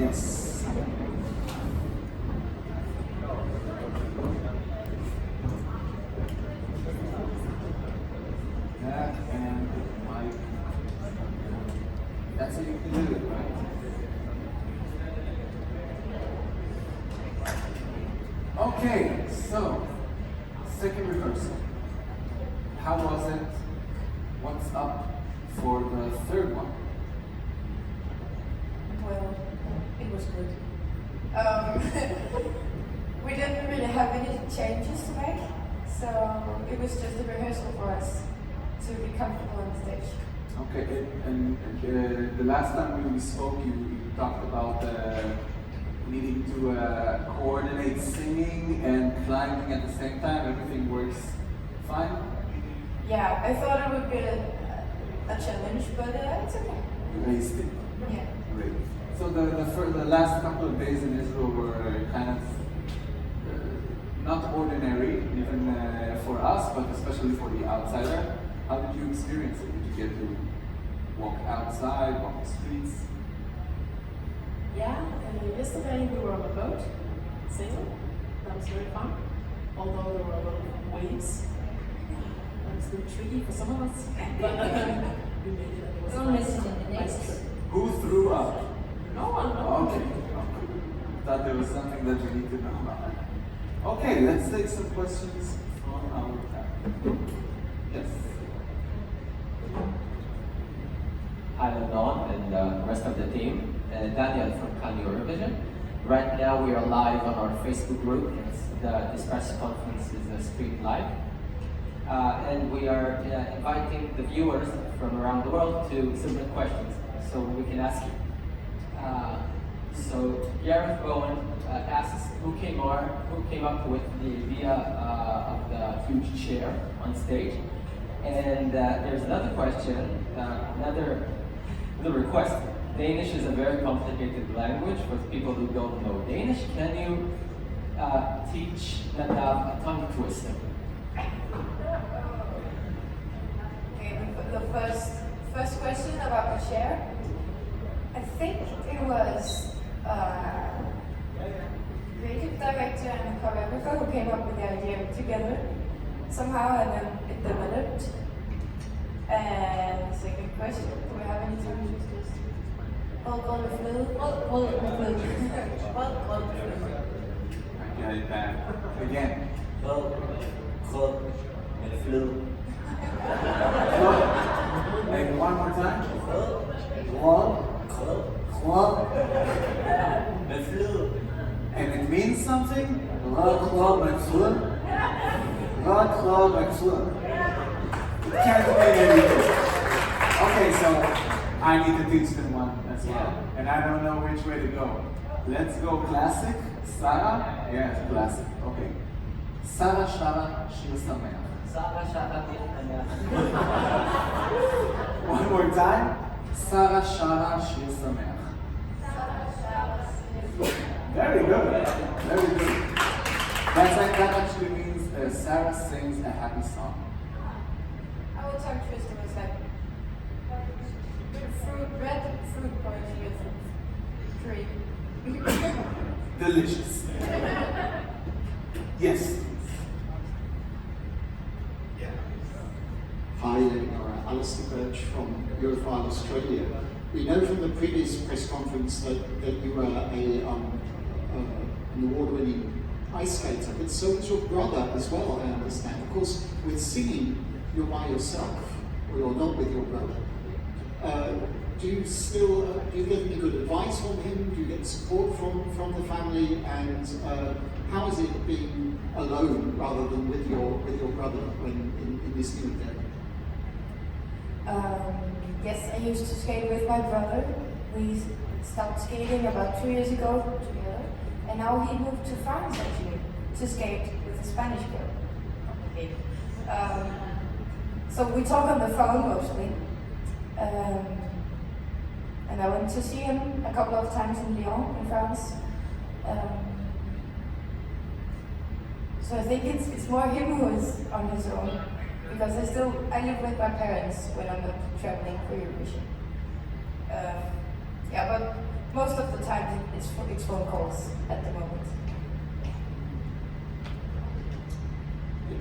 Yes. That and mic. That's how you can do it, right? Okay, so second rehearsal. How was it? What's up for the third one? Well, it was good. We didn't really have any changes to make, so it was just a rehearsal for us to be comfortable on stage. Okay, and the last time we spoke, you talked about needing to coordinate singing and climbing at the same time. Everything works fine? Yeah, I thought it would be a challenge, but it's okay. You aced it. Yeah. Great. So the last couple of days in Israel were kind of not ordinary, even for us, but especially for the outsider. How did you experience it? Did you get to walk outside, walk the streets? Yeah, yesterday we were on a boat, sailing. That was very fun. Although there were a lot of waves. That was a little tricky for some of us. But we made it. It was a nice trip. Who threw up? No one, no one. Okay. Thought there was something that we need to know about. Okay, let's take some questions from our panel. Yes. Hi, Leonora and the rest of the team. Daniel from Eurovision. Right now we are live on our Facebook group. This press conference is streamed live. And we are inviting the viewers from around the world to submit questions so we can ask you. So Gareth Bowen asks who came up with the idea of the huge chair on stage. And there's another question, another request. Danish is a very complicated language for people who don't know Danish. Can you teach Nadav a tongue twister? Okay, the first question about the chair. I think it was creative director and a choreographer who came up with the idea together somehow, and then it developed. And the second question, do we have any tongue twisters? Hold the flu. I get it back. Again. Like one more time. And it means something? It can't mean anything. Okay, so I need to teach them one as well. And I don't know which way to go. Let's go classic. Sarah? Yes, classic. Okay. Sarah Shara Shir Sameach. One more time. Sarah Shara Shir Sameach. Very good. Very good. That actually means Sarah sings a happy song. Our tongue twister was like red fruit punch with cream. Delicious. Yes. Hi, Leonora. Alistair Birch from Eurovision Australia. We know from the previous press conference that you were an award-winning ice skater, but so was your brother as well, I understand. Of course, with singing, you're by yourself, or you're not with your brother. Do you get any good advice from him? Do you get support from the family? And how is it being alone rather than with your brother in this new endeavor? Yes, I used to skate with my brother. We stopped skating about 2 years ago together, and now he moved to France actually to skate with a Spanish girl. Complicated. So we talk on the phone mostly. And I went to see him a couple of times in Lyon, in France. So I think it's more him who is on his own, because I live with my parents when I'm not traveling for Eurovision. Yeah, but most of the time it's phone calls at the moment. Yes.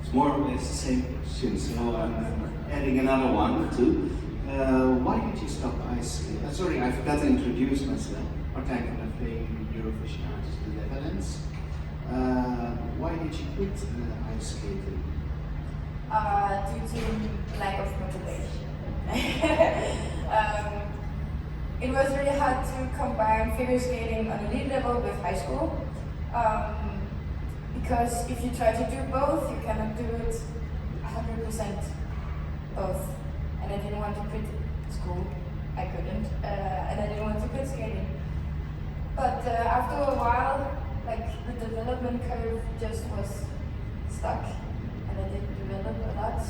It's more or less the same question, so I'm adding another one too. Why did you stop ice skating? Sorry, I forgot to introduce myself. Martijn van der Veen, Eurovision artist in the Netherlands. Why did you quit ice skating? Due to lack of motivation. It was really hard to combine figure skating on elite level with high school. Because if you try to do both, you cannot do it 100% both. And I didn't want to quit school. I couldn't. And I didn't want to quit skating. But after a while, like the development curve just was stuck. And I didn't develop a lot.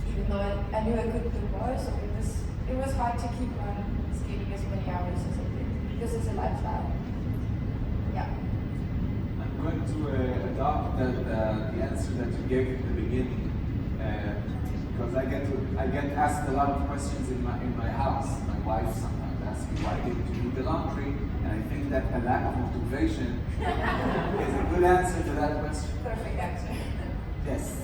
Even though I knew I could do more, so it was hard to keep on skating as many hours as I did. Because it's a lifestyle. Yeah. I'm going to adopt the answer that you gave in the beginning, because I get asked a lot of questions in my house. My wife sometimes asks me, why didn't you do the laundry? And I think that a lack of motivation is a good answer to that question. Perfect answer. Yes.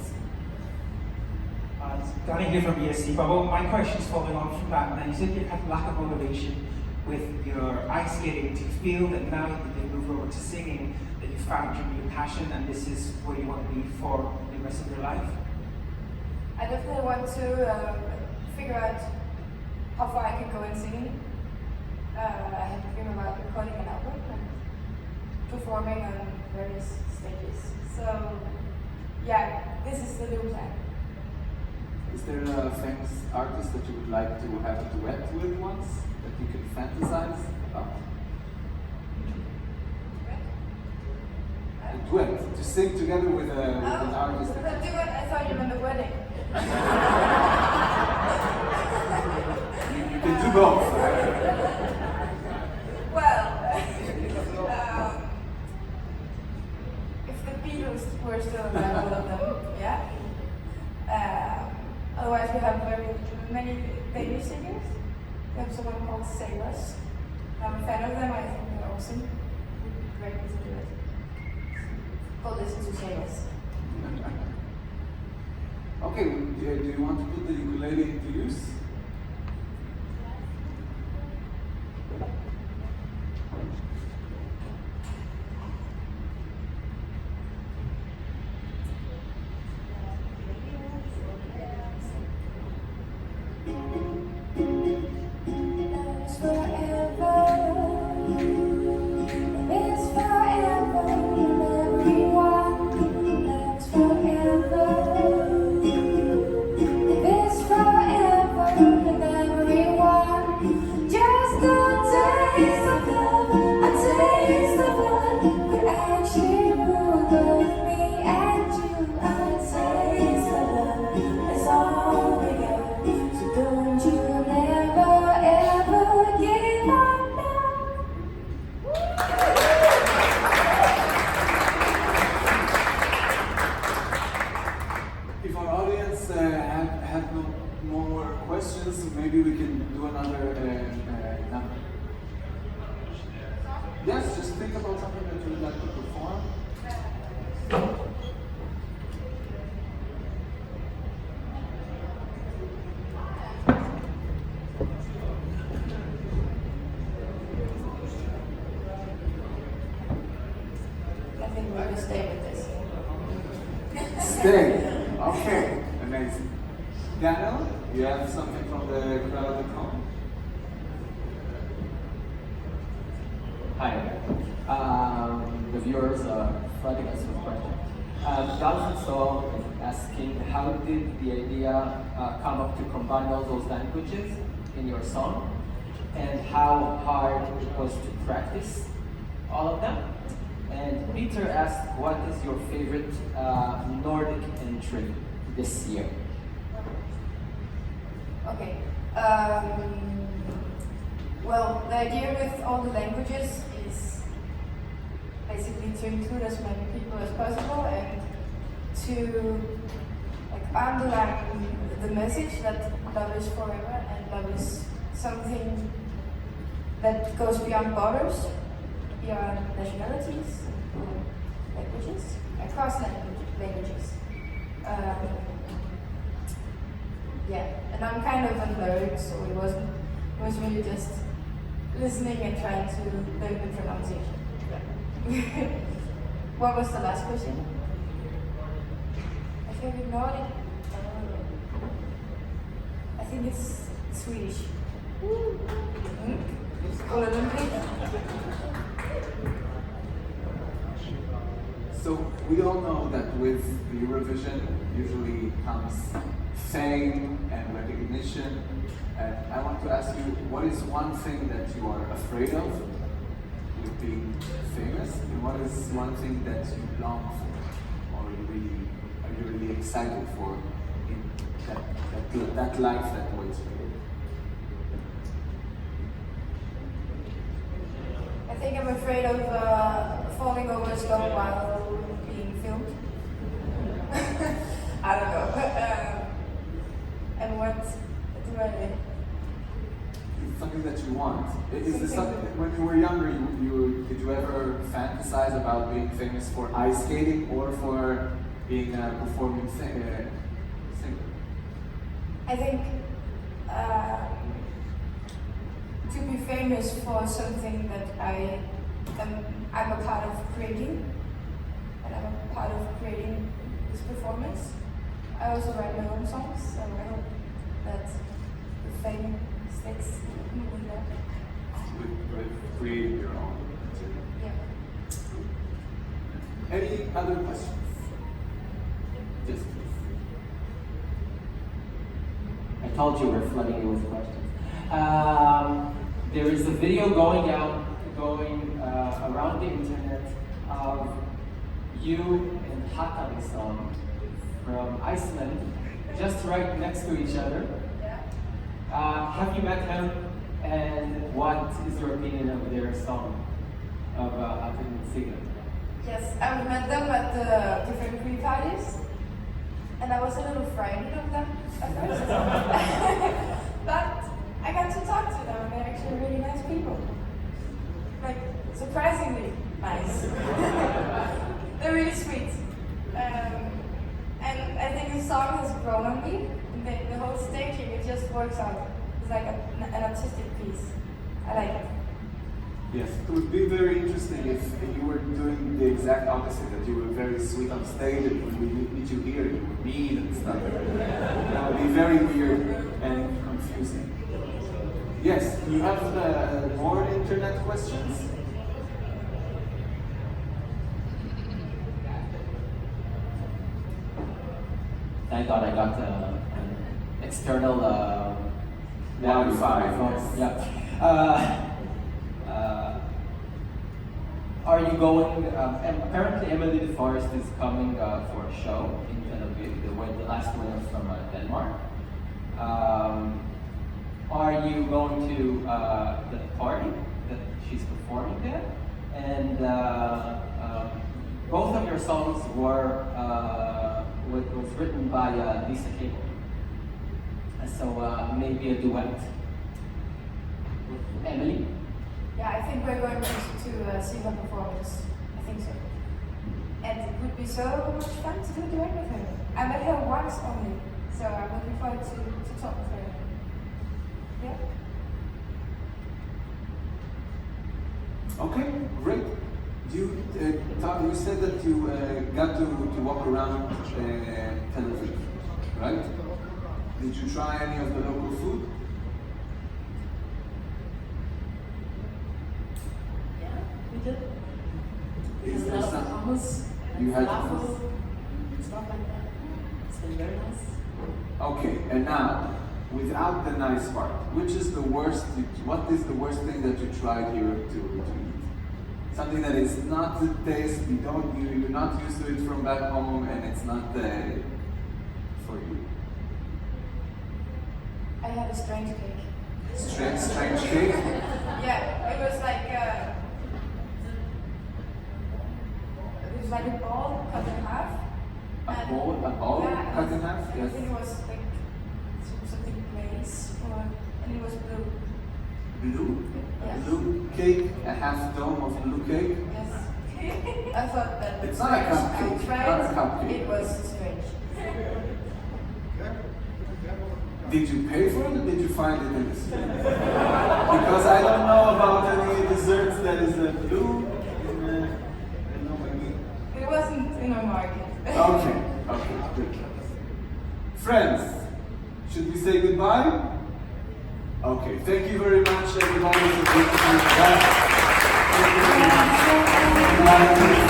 It's Danny here from ESC Bubble. My question is following on from that. Now, you said you had lack of motivation with your ice skating. Do you feel that now that you've moved over to singing, that you found your new passion and this is where you want to be for the rest of your life? I definitely want to figure out how far I can go in singing. I have a dream about recording an album and performing on various stages. So, yeah, this is the new plan. Is there a famous artist that you would like to have a duet with once, that you can fantasize about? A duet, to sing together with an artist. The duet, I thought you meant the wedding. You can do both. Well, if the Beatles were still alive, all of them, yeah. Otherwise, we have very many baby singers. We have someone called Sailors. I'm a fan of them. I think they're awesome. It would be great to do it. Go listen to Sailors. Okay, do you want to put the ukulele into use? Maybe we can do another number. Yes, just think about something that you would like to perform. I think we're going to stay with this. Stay. Okay, amazing. Daniel, you have something from the crowd at home? Hi. The viewers are flooding us with questions. Dalton Saul is asking, how did the idea come up to combine all those languages in your song? And how hard it was to practice all of them? And Peter asked, what is your favorite Nordic entry this year? Okay. Well, the idea with all the languages is basically to include as many people as possible and to like underline the message that love is forever and love is something that goes beyond borders, beyond nationalities, languages, across languages. Yeah, and I'm kind of a nerd, so it was really just listening and trying to learn the pronunciation. Yeah. What was the last question? I think we ignored it. I think it's Swedish. Olympic. So we all know that with Eurovision usually comes fame and recognition. And I want to ask you, what is one thing that you are afraid of with being famous? And what is one thing that you long for? Or are you really excited for in that life that waits for you? I think I'm afraid of falling over a stone while being filmed. I don't know. And what do I do? It's something that you want. Is this something that when you were younger, did you ever fantasize about being famous for ice skating or for being a performing singer? I think to be famous for something that I'm a part of creating, and I'm a part of creating this performance. I also write my own songs, so I hope that the fame sticks with that. With creating your own material. Yeah. Any other questions? Yes, please. I told you we're flooding you with questions. There is a video going around the internet of you and Hakan song from Iceland, just right next to each other. Have you met him? And what is your opinion of their song of Hakan and Sigurd? Yes, I've met them at the different pre-parties, and I was a little frightened of them at first. But I got to talk to them, and they're actually really nice people. Like, surprisingly nice. They're really sweet. And I think the song has grown on me. The whole staging, it just works out. It's like an artistic piece. I like it. Yes, it would be very interesting if you were doing the exact opposite, that you were very sweet on stage and when we meet you here, you were mean and stuff. That would be very weird and confusing. Yes, do you have more internet questions? Thank God I got an external Wi-Fi. phone. Yeah. Are you going? Apparently, Emily de Forest is coming for a show in Tel Aviv. The last winner from Denmark. Are you going to the party that she's performing there? And both of your songs was written by Lisa Cable. So maybe a duet with Emily. Yeah, I think we're going to see her performance. I think so. And it would be so much fun to do a duet with her. I met her once only, so I'm looking forward to talk with her. Yeah. Okay, great. You said that you got to walk around Tel Aviv, right? Did you try any of the local food? Yeah, we did. Is there Love some? hummus, You had falafel, hummus? stuff like that. It's been very nice. Okay, and now, without the nice part, which is the worst? What is the worst thing that you tried here to eat? Something that is not the taste. You're not used to it from back home, and it's not for you. I had a strange cake. Strange cake. Yeah, it was like a ball cut in half. A ball Yeah, cut in half? I Yes. think it was like something glaze and it was blue. Blue? Yes. Blue cake, a half dome of blue cake. Yes. I thought that It's was not a strange. cupcake, I tried. not a cupcake. It was strange. Did you pay for it or did you find it in the store? Because I don't know about any desserts that is blue. It wasn't in a market. Okay, okay, good. Friends, should we say goodbye? Okay, thank you very much everybody for being here. Thank you very much.